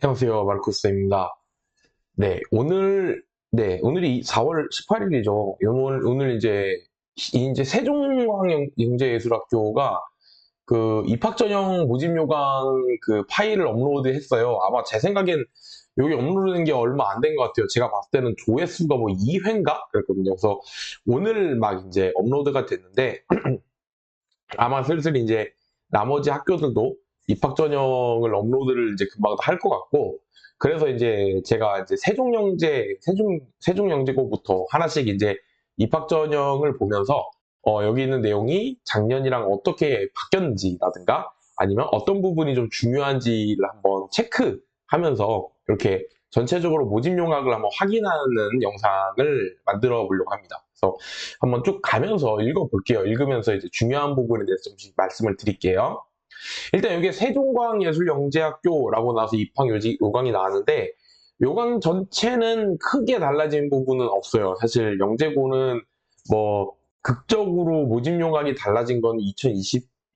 안녕하세요. 마르코스입니다. 네, 오늘이 4월 18일이죠. 오늘 이제 세종광영재예술학교가 그 입학 전형 모집 요강 그 파일을 업로드 했어요. 아마 제 생각엔 여기 업로드된 게 얼마 안 된 것 같아요. 제가 봤을 때는 조회수가 뭐 2회인가? 그랬거든요. 그래서 오늘 막 이제 업로드가 됐는데, 아마 슬슬 이제 나머지 학교들도 입학 전형을 업로드를 이제 금방 할 것 같고, 그래서 이제 제가 이제 세종영재고부터 하나씩 이제 입학 전형을 보면서 여기 있는 내용이 작년이랑 어떻게 바뀌었는지라든가 아니면 어떤 부분이 좀 중요한지를 한번 체크하면서 이렇게 전체적으로 모집 요각을 한번 확인하는 영상을 만들어 보려고 합니다. 그래서 한번 쭉 가면서 읽어볼게요. 읽으면서 이제 중요한 부분에 대해서 좀씩 말씀을 드릴게요. 일단 여기 세종광예술영재학교라고 나와서 입학 요강이 나왔는데, 요강 전체는 크게 달라진 부분은 없어요. 사실 영재고는 뭐 극적으로 모집 요강이 달라진 건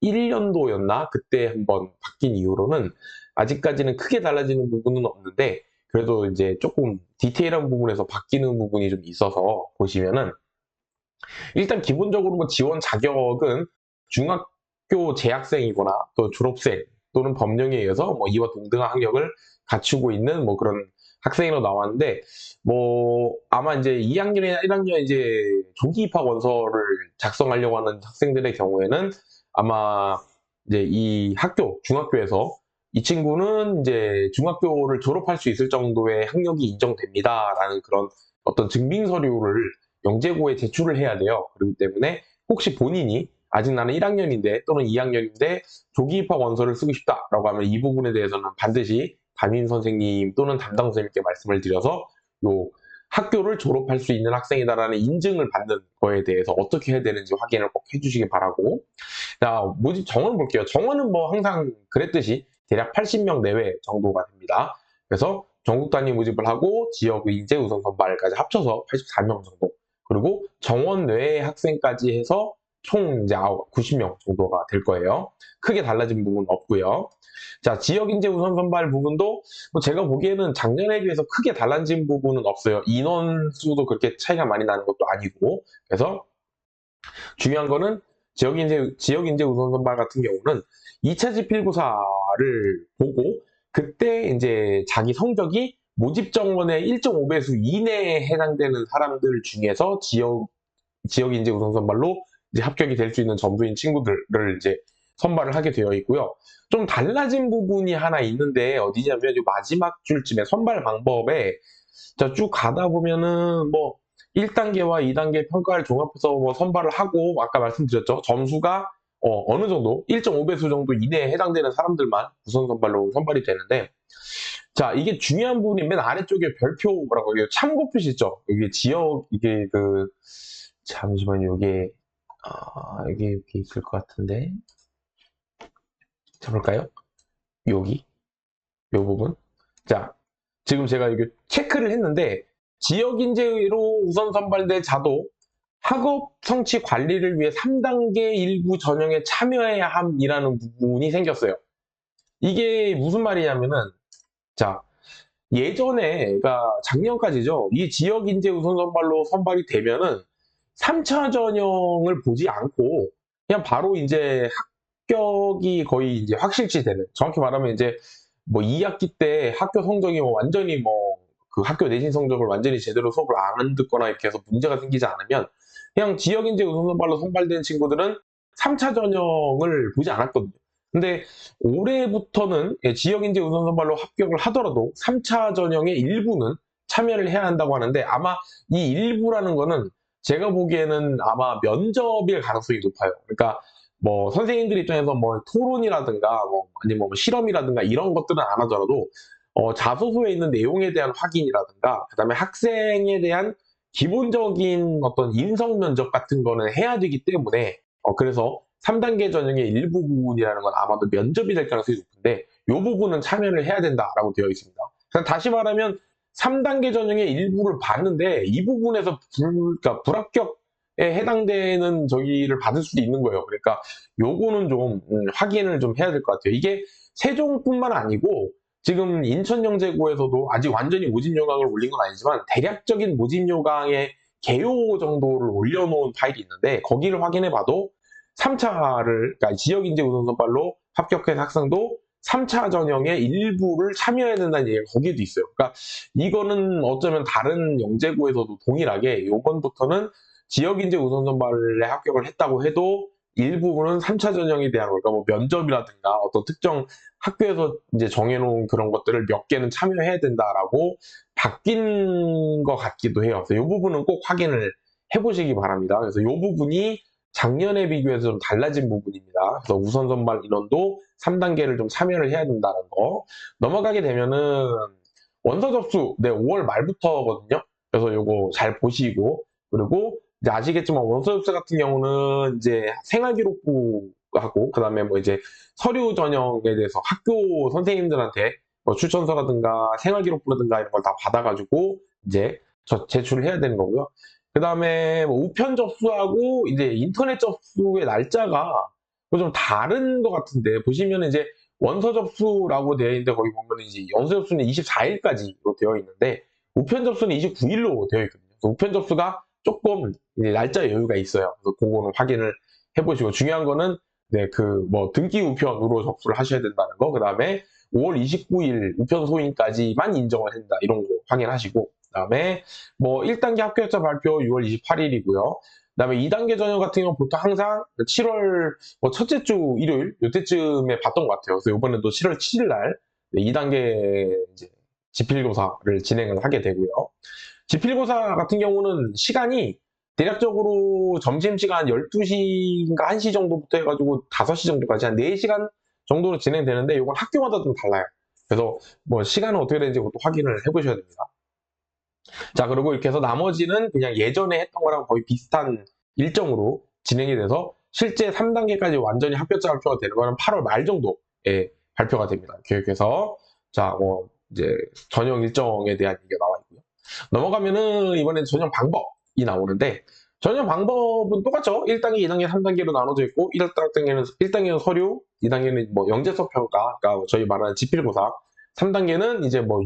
2021년도였나? 그때 한번 바뀐 이후로는 아직까지는 크게 달라지는 부분은 없는데, 그래도 이제 조금 디테일한 부분에서 바뀌는 부분이 좀 있어서 보시면은, 일단 기본적으로 뭐 지원 자격은 중학교 재학생이거나 또 졸업생 또는 법령에 의해서 뭐 이와 동등한 학력을 갖추고 있는 뭐 그런 학생으로 나왔는데, 뭐 아마 이제 2학년이나 1학년 이제 조기 입학 원서를 작성하려고 하는 학생들의 경우에는 아마 이제 이 중학교에서 이 친구는 이제 중학교를 졸업할 수 있을 정도의 학력이 인정됩니다라는 그런 어떤 증빙 서류를 영재고에 제출을 해야 돼요. 그렇기 때문에 혹시 본인이 아직 나는 1학년인데 또는 2학년인데 조기 입학 원서를 쓰고 싶다라고 하면 이 부분에 대해서는 반드시 담임 선생님 또는 담당 선생님께 말씀을 드려서 요 학교를 졸업할 수 있는 학생이다라는 인증을 받는 거에 대해서 어떻게 해야 되는지 확인을 꼭 해주시기 바라고. 자, 모집 정원 볼게요. 정원은 뭐 항상 그랬듯이 대략 80명 내외 정도가 됩니다. 그래서 전국 단위 모집을 하고 지역 인재 우선 선발까지 합쳐서 84명 정도. 그리고 정원 외의 학생까지 해서 총 이제 90명 정도가 될 거예요. 크게 달라진 부분은 없고요. 자, 지역 인재 우선 선발 부분도 뭐 제가 보기에는 작년에 비해서 크게 달라진 부분은 없어요. 인원수도 그렇게 차이가 많이 나는 것도 아니고. 그래서 중요한 거는 지역인재 우선 선발 같은 경우는 2차 지필고사를 보고 그때 이제 자기 성적이 모집 정원의 1.5배수 이내에 해당되는 사람들 중에서 지역인재 우선 선발로 이제 합격이 될 수 있는 점수인 친구들을 이제 선발을 하게 되어 있고요. 좀 달라진 부분이 하나 있는데 어디냐면 마지막 줄쯤에 선발 방법에 쭉 가다 보면은 뭐 1단계와 2단계 평가를 종합해서 뭐 선발을 하고 아까 말씀드렸죠. 점수가 느 정도 1.5배수 정도 이내에 해당되는 사람들만 우선 선발로 선발이 되는데, 자, 이게 중요한 부분이 맨 아래쪽에 별표라고 해요. 참고 표시 있죠. 이게 지역 이게 잠시만요. 이게 있을 것 같은데 잡을까요? 여기 요 부분. 자, 지금 제가 이게 체크를 했는데 지역 인재로 우선 선발된 자도 학업 성취 관리를 위해 3단계 일부 전형에 참여해야 함이라는 부분이 생겼어요. 이게 무슨 말이냐면은, 자, 예전에, 그러니까 작년까지죠. 이 지역 인재 우선 선발로 선발이 되면은 3차 전형을 보지 않고 그냥 바로 이제 합격이 거의 이제 확실시 되는, 정확히 말하면 이제 뭐 2학기 때 학교 성적이 뭐 완전히 뭐 그 학교 내신 성적을 완전히 제대로 수업을 안 듣거나 이렇게 해서 문제가 생기지 않으면 그냥 지역인재 우선 선발로 선발된 친구들은 3차 전형을 보지 않았거든요. 근데 올해부터는 지역인재 우선 선발로 합격을 하더라도 3차 전형의 일부는 참여를 해야 한다고 하는데, 아마 이 일부라는 거는 제가 보기에는 아마 면접일 가능성이 높아요. 그러니까 뭐 선생님들 입장에서 뭐 토론이라든가 뭐 아니면 뭐 실험이라든가 이런 것들은 안 하더라도 자소서에 있는 내용에 대한 확인이라든가 그다음에 학생에 대한 기본적인 어떤 인성 면접 같은 거는 해야 되기 때문에 그래서 3단계 전형의 일부 부분이라는 건 아마도 면접이 될 가능성이 높은데 이 부분은 참여를 해야 된다라고 되어 있습니다. 다시 말하면 3단계 전형의 일부를 봤는데 이 부분에서 그러니까 불합격에 해당되는 저기를 받을 수도 있는 거예요. 그러니까 요거는 좀 확인을 좀 해야 될 것 같아요. 이게 세종뿐만 아니고 지금 인천영재고에서도 아직 완전히 모집 요강을 올린 건 아니지만 대략적인 모집 요강의 개요 정도를 올려놓은 파일이 있는데 거기를 확인해봐도 3차를 그러니까 지역인재 우선선발로 합격한 학생도 3차 전형의 일부를 참여해야 된다는 얘기가 거기에도 있어요. 그러니까 이거는 어쩌면 다른 영재고에서도 동일하게 이번부터는 지역인재 우선선발에 합격을 했다고 해도 일부분은 3차 전형에 대한 그러니까 뭐 면접이라든가 어떤 특정 학교에서 이제 정해놓은 그런 것들을 몇 개는 참여해야 된다라고 바뀐 것 같기도 해요. 그래서 이 부분은 꼭 확인을 해보시기 바랍니다. 그래서 이 부분이 작년에 비교해서 좀 달라진 부분입니다. 그래서 우선 선발 인원도 3단계를 좀 참여를 해야 된다는 거. 넘어가게 되면은 원서 접수, 네, 5월 말부터거든요. 그래서 요거 잘 보시고, 그리고 이제 아시겠지만 원서 접수 같은 경우는 이제 생활기록부하고, 그 다음에 뭐 이제 서류 전형에 대해서 학교 선생님들한테 뭐 추천서라든가 생활기록부라든가 이런 걸 다 받아가지고 이제 제출을 해야 되는 거고요. 그 다음에 뭐 우편 접수하고 이제 인터넷 접수의 날짜가 좀 다른 것 같은데 보시면 이제 원서 접수라고 되어 있는데 거기 보면 이제 원서 접수는 24일까지로 되어 있는데 우편 접수는 29일로 되어 있거든요. 우편 접수가 조금 날짜 여유가 있어요. 그래서 그거는 확인을 해보시고 중요한 거는 네, 그 뭐 등기 우편으로 접수를 하셔야 된다는 거. 그 다음에 5월 29일 우편 소인까지만 인정을 한다 이런 거 확인하시고 그다음에 뭐 1단계 합격자 발표 6월 28일이고요. 그다음에 2단계 전형 같은 경우는 보통 항상 7월 뭐 첫째 주 일요일 이때쯤에 봤던 것 같아요. 그래서 이번에도 7월 7일 날 2단계 이제 지필고사를 진행을 하게 되고요. 지필고사 같은 경우는 시간이 대략적으로 점심시간 12시인가 1시 정도부터 해가지고 5시 정도까지 한 4시간 정도로 진행되는데 이건 학교마다 좀 달라요. 그래서 뭐 시간은 어떻게 되는지 그것도 확인을 해보셔야 됩니다. 자, 그리고 이렇게 해서 나머지는 그냥 예전에 했던 거랑 거의 비슷한 일정으로 진행이 돼서 실제 3단계까지 완전히 합격자 발표가 되는 거는 8월 말 정도에 발표가 됩니다. 교육에서. 자, 뭐, 이제 전형 일정에 대한 얘기가 나와 있고요. 넘어가면은 이번엔 전형 방법이 나오는데 전형 방법은 똑같죠. 1단계, 2단계, 3단계로 나눠져 있고 1단계는 서류, 2단계는 뭐 영재석 평가, 그러니까 저희 말하는 지필고사, 3단계는 이제 뭐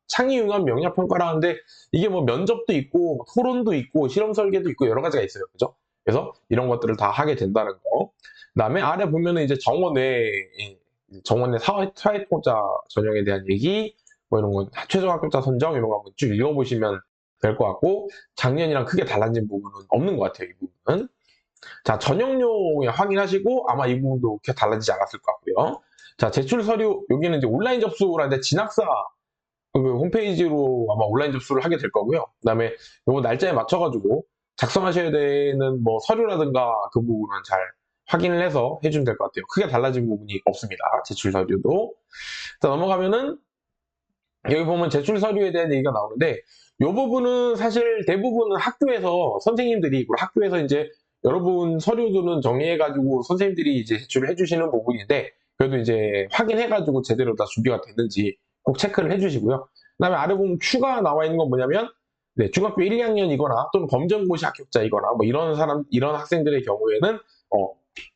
창의 융합 명략 평가라는데 이게 뭐 면접도 있고 뭐 토론도 있고 실험 설계도 있고 여러 가지가 있어요. 그죠? 그래서 이런 것들을 다 하게 된다는 거. 그다음에 아래 보면은 이제 정원의 사회통합자 전형에 대한 얘기, 뭐 이런 거 최종 합격자 선정 이런 거 한번 쭉 읽어보시면 될 것 같고 작년이랑 크게 달라진 부분은 없는 것 같아요. 이 부분은. 자, 전형용 확인하시고 아마 이 부분도 그렇게 달라지지 않았을 것 같고요. 자, 제출 서류 여기는 이제 온라인 접수라는데 진학사 그 홈페이지로 아마 온라인 접수를 하게 될 거고요. 그다음에 요거 날짜에 맞춰가지고 작성하셔야 되는 뭐 서류라든가 그 부분은 잘 확인을 해서 해주면 될 것 같아요. 크게 달라진 부분이 없습니다. 제출 서류도. 자, 넘어가면은 여기 보면 제출 서류에 대한 얘기가 나오는데 이 부분은 사실 대부분은 학교에서 선생님들이 학교에서 이제 여러분 서류들은 정리해가지고 선생님들이 이제 제출을 해주시는 부분인데 그래도 이제 확인해가지고 제대로 다 준비가 됐는지 꼭 체크를 해주시고요. 그다음에 아래 보면 추가 나와 있는 건 뭐냐면 네, 중학교 1, 2학년이거나 또는 검정고시 합격자이거나 뭐 이런 학생들의 경우에는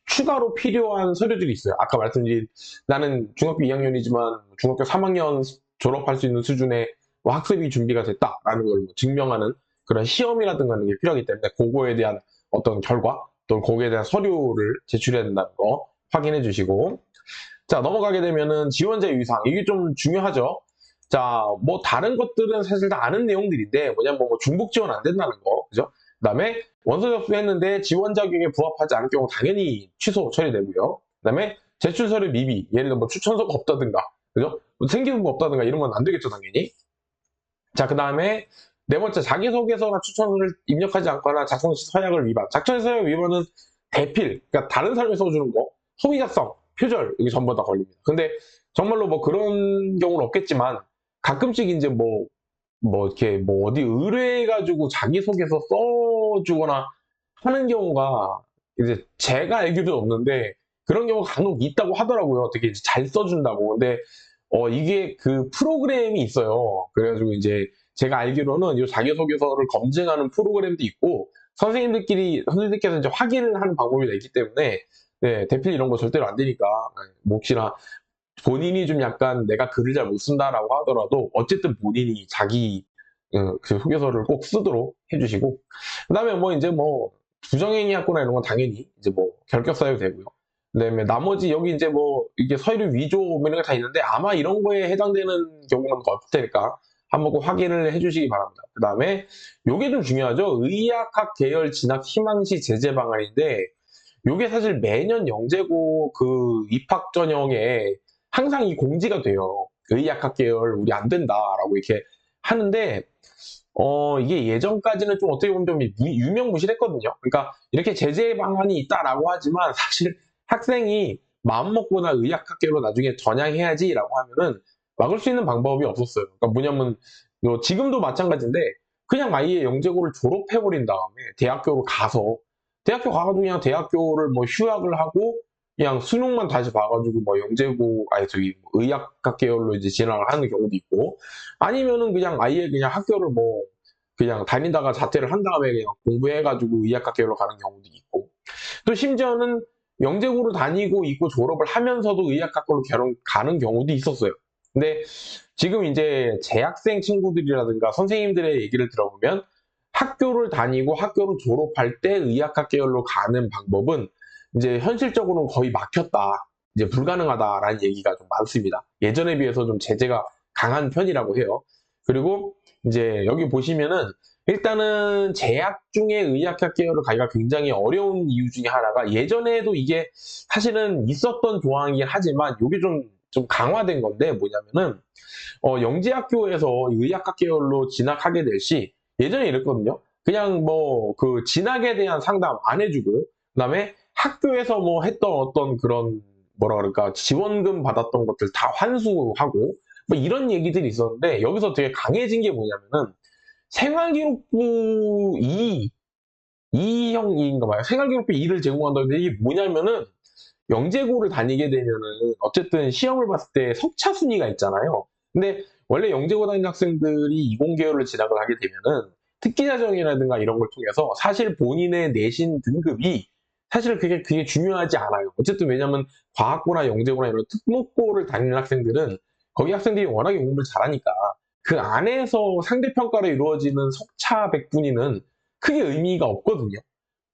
추가로 필요한 서류들이 있어요. 아까 말씀드린 나는 중학교 2학년이지만 중학교 3학년 졸업할 수 있는 수준의 뭐 학습이 준비가 됐다라는 걸 증명하는 그런 시험이라든가 하는 게 필요하기 때문에 그거에 대한 어떤 결과 또는 거기에 대한 서류를 제출해야 된다는 거 확인해 주시고 자 넘어가게 되면은 지원자 유의사항 이게 좀 중요하죠. 자 뭐 다른 것들은 사실 다 아는 내용들인데 뭐냐면 뭐 중복 지원 안 된다는 거 그죠? 그다음에 원서 접수했는데 지원 자격에 부합하지 않을 경우 당연히 취소 처리되고요. 그다음에 제출 서류 미비 예를 들어 뭐 추천서가 없다든가 그죠? 뭐 생기는 거 없다든가 이런 건 안 되겠죠 당연히. 자 그다음에 네 번째 자기소개서나 추천서를 입력하지 않거나 작성 시 서약을 위반. 작성 시 서약 위반은 대필 그러니까 다른 사람이 써주는 거 소비자성 표절 여기 전부 다 걸립니다. 근데 정말로 뭐 그런 경우는 없겠지만 가끔씩 이제 이렇게 뭐 어디 의뢰해가지고 자기소개서 써주거나 하는 경우가 이제 제가 알기로는 없는데 그런 경우가 간혹 있다고 하더라고요. 되게 이제 잘 써준다고. 근데 이게 그 프로그램이 있어요. 그래가지고 이제 제가 알기로는 이 자기소개서를 검증하는 프로그램도 있고 선생님들께서 이제 확인을 하는 방법이 있기 때문에 네, 대필 이런 거 절대로 안 되니까 뭐 혹시나 본인이 좀 약간 내가 글을 잘 못 쓴다라고 하더라도 어쨌든 본인이 자기 그 소개서를 꼭 쓰도록 해주시고, 그다음에 뭐 이제 뭐 부정행위 학고나 이런 건 당연히 이제 뭐 결격 사유 되고요. 그다음에 나머지 여기 이제 뭐 이게 서류 위조 뭐 이런 게 다 있는데 아마 이런 거에 해당되는 경우는 없을 테니까 한번 꼭 확인을 해주시기 바랍니다. 그다음에 요게 좀 중요하죠. 의학학 계열 진학 희망시 제재 방안인데 요게 사실 매년 영재고 그 입학 전형에 항상 이 공지가 돼요. 의학학 계열 우리 안 된다라고 이렇게 하는데 이게 예전까지는 좀 어떻게 보면 좀 유명무실했거든요. 그러니까 이렇게 제재 방안이 있다라고 하지만 사실 학생이 마음먹거나 의학학계로 나중에 전향해야지라고 하면은 막을 수 있는 방법이 없었어요. 그러니까 뭐냐면 지금도 마찬가지인데 그냥 아예 영재고를 졸업해버린 다음에 대학교로 가서 대학교 가가지고 그냥 대학교를 뭐 휴학을 하고 그냥 수능만 다시 봐가지고 뭐 영재고 아니 저기 의학학 계열로 이제 진학을 하는 경우도 있고 아니면은 그냥 아예 그냥 학교를 뭐 그냥 다니다가 자퇴를 한 다음에 그냥 공부해가지고 의학학 계열로 가는 경우도 있고 또 심지어는 영재고를 다니고 있고 졸업을 하면서도 의학학과로 가는 경우도 있었어요. 근데 지금 이제 재학생 친구들이라든가 선생님들의 얘기를 들어보면 학교를 다니고 학교를 졸업할 때 의학학 계열로 가는 방법은 이제 현실적으로는 거의 막혔다. 이제 불가능하다라는 얘기가 좀 많습니다. 예전에 비해서 좀 제재가 강한 편이라고 해요. 그리고 이제 여기 보시면은 일단은 재학 중에 의학학 계열을 가기가 굉장히 어려운 이유 중에 하나가 예전에도 이게 사실은 있었던 조항이긴 하지만 이게 좀 강화된 건데 뭐냐면은 영재학교에서 의학학 계열로 진학하게 될 시 예전에 이랬거든요. 그냥 뭐 그 진학에 대한 상담 안 해주고 그다음에 학교에서 뭐 했던 어떤 그런 뭐라 그럴까 지원금 받았던 것들 다 환수하고 뭐 이런 얘기들이 있었는데 여기서 되게 강해진 게 뭐냐면은 생활기록부 2형인가 봐요. 생활기록부 2를 제공한다는데 이게 뭐냐면은 영재고를 다니게 되면은 어쨌든 시험을 봤을 때 석차 순위가 있잖아요. 근데 원래 영재고 다니는 학생들이 이공계열로 진학을 하게 되면은 특기자정이라든가 이런 걸 통해서 사실 본인의 내신 등급이 사실 그게 중요하지 않아요. 어쨌든 왜냐면 과학고나 영재고나 이런 특목고를 다니는 학생들은 거기 학생들이 워낙에 공부를 잘하니까 그 안에서 상대평가로 이루어지는 석차 백분위는 크게 의미가 없거든요.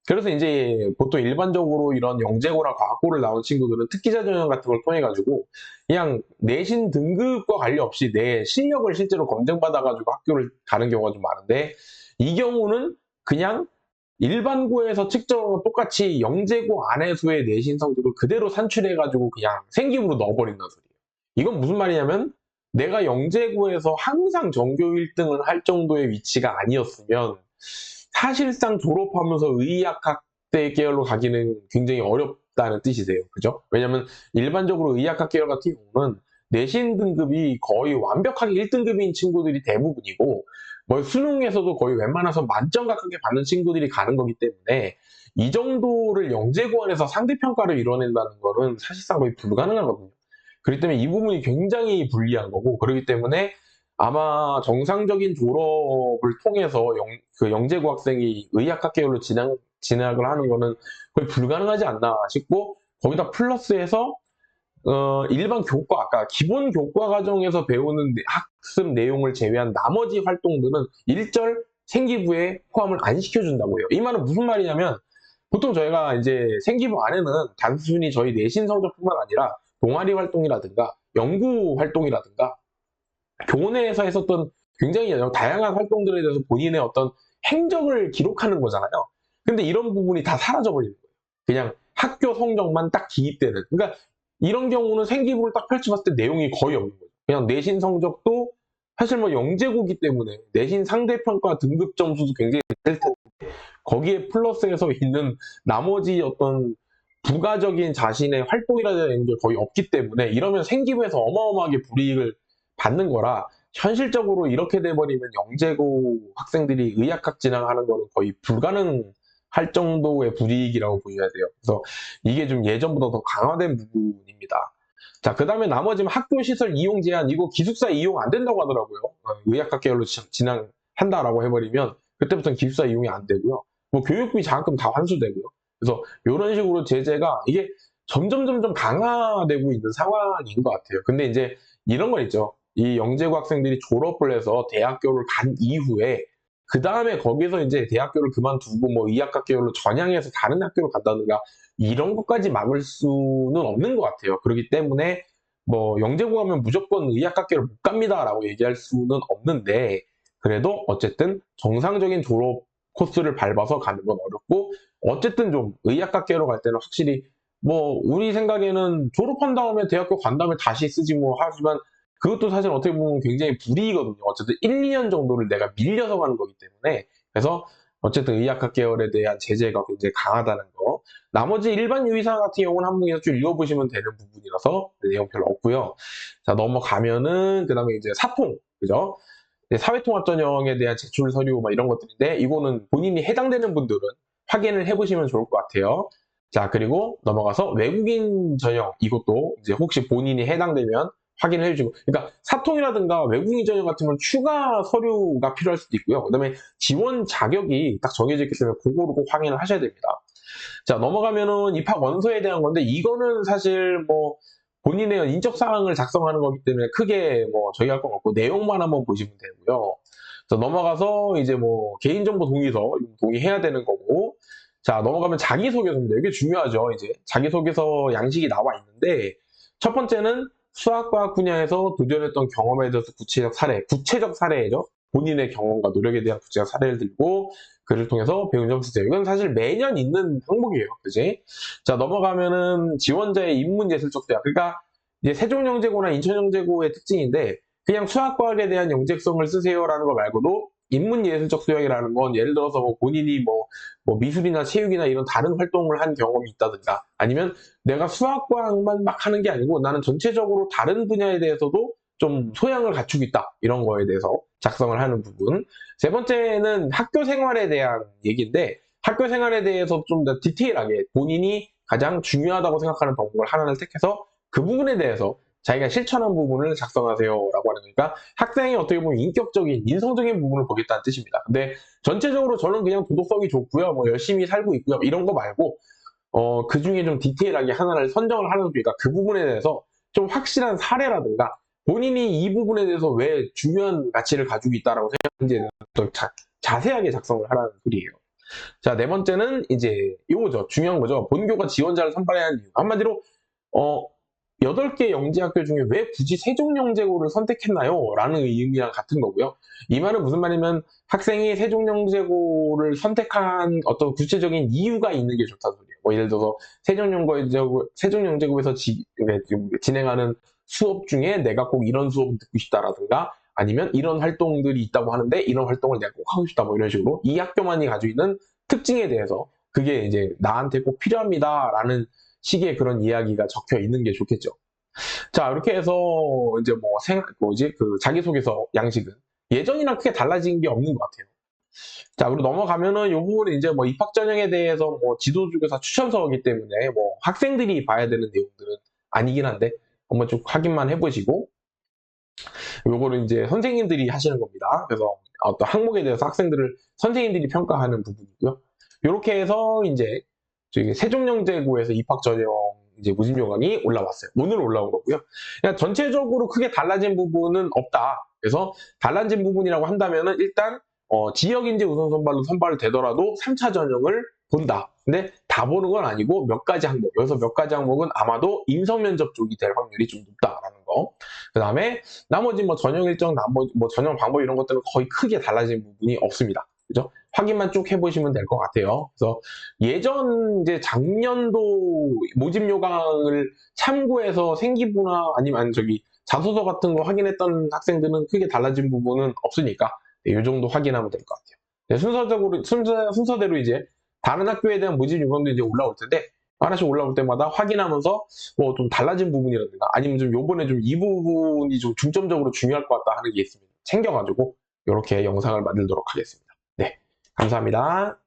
그래서 이제 보통 일반적으로 이런 영재고나 과학고를 나온 친구들은 특기자 전형 같은 걸 통해 가지고 그냥 내신 등급과 관련없이 내 실력을 실제로 검증받아 가지고 학교를 가는 경우가 좀 많은데 이 경우는 그냥 일반고에서 측정하고 똑같이 영재고 안에서의 내신 성적을 그대로 산출해 가지고 그냥 생기부로 넣어버린다는 소리예요. 이건 무슨 말이냐면 내가 영재고에서 항상 전교 1등을 할 정도의 위치가 아니었으면 사실상 졸업하면서 의학학대 계열로 가기는 굉장히 어렵다는 뜻이세요. 그죠? 왜냐면 일반적으로 의학학 계열 같은 경우는 내신 등급이 거의 완벽하게 1등급인 친구들이 대부분이고 뭐 수능에서도 거의 웬만해서 만점 가깝게 받는 친구들이 가는 거기 때문에 이 정도를 영재고안에서 상대평가를 이뤄낸다는 거는 사실상 거의 불가능하거든요. 그렇기 때문에 이 부분이 굉장히 불리한 거고 그렇기 때문에 아마 정상적인 졸업을 통해서 그 영재고 학생이 의학학 계열로 진학을 하는 거는 거의 불가능하지 않나 싶고 거기다 플러스해서 일반 교과, 아까 기본 교과 과정에서 배우는 학습 내용을 제외한 나머지 활동들은 일절 생기부에 포함을 안 시켜준다고 해요. 이 말은 무슨 말이냐면 보통 저희가 이제 생기부 안에는 단순히 저희 내신 성적뿐만 아니라 동아리 활동이라든가 연구 활동이라든가 교내에서 했었던 굉장히 다양한 활동들에 대해서 본인의 어떤 행적을 기록하는 거잖아요. 근데 이런 부분이 다 사라져버리는 거예요. 그냥 학교 성적만 딱 기입되는. 그러니까 이런 경우는 생기부를 딱 펼쳐봤을 때 내용이 거의 없는 거예요. 그냥 내신 성적도 사실 뭐 영재고기 때문에 내신 상대평가 등급 점수도 굉장히 될 텐데 거기에 플러스해서 있는 나머지 어떤 부가적인 자신의 활동이라는 게 거의 없기 때문에 이러면 생기부에서 어마어마하게 불이익을 받는 거라 현실적으로 이렇게 돼버리면 영재고 학생들이 의학학 진학하는 거는 거의 불가능할 정도의 불이익이라고 보셔야 돼요. 그래서 이게 좀 예전보다 더 강화된 부분입니다. 자, 그 다음에 나머지는 학교 시설 이용 제한, 이거 기숙사 이용 안 된다고 하더라고요. 의학학 계열로 진학한다라고 해버리면 그때부터는 기숙사 이용이 안 되고요. 뭐 교육비 장학금 다 환수되고요. 그래서 이런 식으로 제재가 이게 점점 강화되고 있는 상황인 것 같아요. 근데 이제 이런 거 있죠. 이 영재고 학생들이 졸업을 해서 대학교를 간 이후에 그 다음에 거기서 이제 대학교를 그만두고 뭐 의학과 계열로 전향해서 다른 학교로 간다든가 이런 것까지 막을 수는 없는 것 같아요. 그렇기 때문에 뭐 영재고 가면 무조건 의학과 계열 못 갑니다라고 얘기할 수는 없는데 그래도 어쨌든 정상적인 졸업 코스를 밟아서 가는 건 어렵고 어쨌든 좀 의학과 계열로 갈 때는 확실히 뭐 우리 생각에는 졸업한 다음에 대학교 간 다음에 다시 쓰지 뭐 하지만 그것도 사실 어떻게 보면 굉장히 불이익이거든요. 어쨌든 1, 2년 정도를 내가 밀려서 가는 거기 때문에 그래서 어쨌든 의학과 계열에 대한 제재가 굉장히 강하다는 거. 나머지 일반 유의사항 같은 경우는 한문에서 쭉 읽어보시면 되는 부분이라서 내용 별로 없고요. 자 넘어가면은 그 다음에 이제 사통 그죠? 사회통합 전형에 대한 제출 서류 막 이런 것들인데 이거는 본인이 해당되는 분들은 확인을 해보시면 좋을 것 같아요. 자 그리고 넘어가서 외국인 전형 이것도 이제 혹시 본인이 해당되면 확인을 해주시고 그러니까 사통이라든가 외국인 전형 같은 건 추가 서류가 필요할 수도 있고요. 그 다음에 지원 자격이 딱 정해져 있기 때문에 그거를 꼭 확인을 하셔야 됩니다. 자 넘어가면은 입학 원서에 대한 건데 이거는 사실 뭐 본인의 인적 사항을 작성하는 거기 때문에 크게 뭐 저희 할 건 없고 내용만 한번 보시면 되고요. 자 넘어가서 이제 뭐 개인정보 동의서 동의해야 되는 거고 자 넘어가면 자기소개서입니다. 이게 중요하죠. 이제 자기소개서 양식이 나와 있는데 첫 번째는 수학과학 분야에서 도전했던 경험에 대해서 구체적 사례죠. 본인의 경험과 노력에 대한 구체적 사례를 들고 그를 통해서 배운 점 쓰세요. 이건 사실 매년 있는 항목이에요. 그지? 자, 넘어가면은 지원자의 인문예술적 대학. 그러니까 이제 세종영재고나 인천영재고의 특징인데 그냥 수학과학에 대한 영재성을 쓰세요라는 거 말고도 인문예술적 수양이라는 건 예를 들어서 뭐 본인이 뭐 미술이나 체육이나 이런 다른 활동을 한 경험이 있다든가 아니면 내가 수학과학만 막 하는 게 아니고 나는 전체적으로 다른 분야에 대해서도 좀 소양을 갖추고 있다. 이런 거에 대해서 작성을 하는 부분. 세 번째는 학교 생활에 대한 얘기인데 학교 생활에 대해서 좀 더 디테일하게 본인이 가장 중요하다고 생각하는 덕목을 하나를 택해서 그 부분에 대해서 자기가 실천한 부분을 작성하세요라고 하는 거니까 학생이 어떻게 보면 인격적인, 인성적인 부분을 보겠다는 뜻입니다. 근데 전체적으로 저는 그냥 도덕성이 좋고요. 뭐 열심히 살고 있고요. 이런 거 말고 그 중에 좀 디테일하게 하나를 선정을 하는 거니까 그 부분에 대해서 좀 확실한 사례라든가 본인이 이 부분에 대해서 왜 중요한 가치를 가지고 있다라고 생각하는지에 더 자세하게 작성을 하라는 소리예요. 자, 네 번째는 이제 이거죠. 중요한 거죠. 본교가 지원자를 선발해야 하는 이유. 한마디로 8개 영재학교 중에 왜 굳이 세종영재고를 선택했나요? 라는 의미랑 같은 거고요. 이 말은 무슨 말이면 학생이 세종영재고를 선택한 어떤 구체적인 이유가 있는 게 좋다는 소리예요. 뭐 예를 들어서 세종영재고에서 진행하는 수업 중에 내가 꼭 이런 수업을 듣고 싶다라든가 아니면 이런 활동들이 있다고 하는데 이런 활동을 내가 꼭 하고 싶다 뭐 이런 식으로 이 학교만이 가지고 있는 특징에 대해서 그게 이제 나한테 꼭 필요합니다라는 식의 그런 이야기가 적혀 있는 게 좋겠죠. 자, 이렇게 해서 이제 그 자기소개서 양식은 예전이랑 크게 달라진 게 없는 것 같아요. 자, 그리고 넘어가면은 이 부분은 이제 뭐 입학 전형에 대해서 뭐 지도조교사 추천서이기 때문에 뭐 학생들이 봐야 되는 내용들은 아니긴 한데 한번 쭉 확인만 해보시고 요거는 이제 선생님들이 하시는 겁니다. 그래서 어떤 항목에 대해서 선생님들이 평가하는 부분이고요. 이렇게 해서 이제 저희 세종영재고에서 입학 전형 이제 모집 요강이 올라왔어요. 오늘 올라온 거고요. 그냥 전체적으로 크게 달라진 부분은 없다. 그래서 달라진 부분이라고 한다면은 일단 지역인재 우선 선발을 되더라도 3차 전형을 본다. 근데 다 보는 건 아니고 몇 가지 항목. 여기서 몇 가지 항목은 아마도 인성면접 쪽이 될 확률이 좀 높다라는 거. 그 다음에 나머지 뭐 전형 일정, 뭐 전형 방법 이런 것들은 거의 크게 달라진 부분이 없습니다. 그죠? 확인만 쭉 해보시면 될 것 같아요. 그래서 이제 작년도 모집 요강을 참고해서 생기부나 아니면 자소서 같은 거 확인했던 학생들은 크게 달라진 부분은 없으니까 이 정도 확인하면 될 것 같아요. 네, 순서대로 이제 다른 학교에 대한 모집 요강도 이제 올라올 텐데 하나씩 올라올 때마다 확인하면서 뭐 좀 달라진 부분이라든가 아니면 좀 요번에 좀 이 부분이 좀 중점적으로 중요할 것 같다 하는 게 있으면 챙겨가지고 이렇게 영상을 만들도록 하겠습니다. 네, 감사합니다.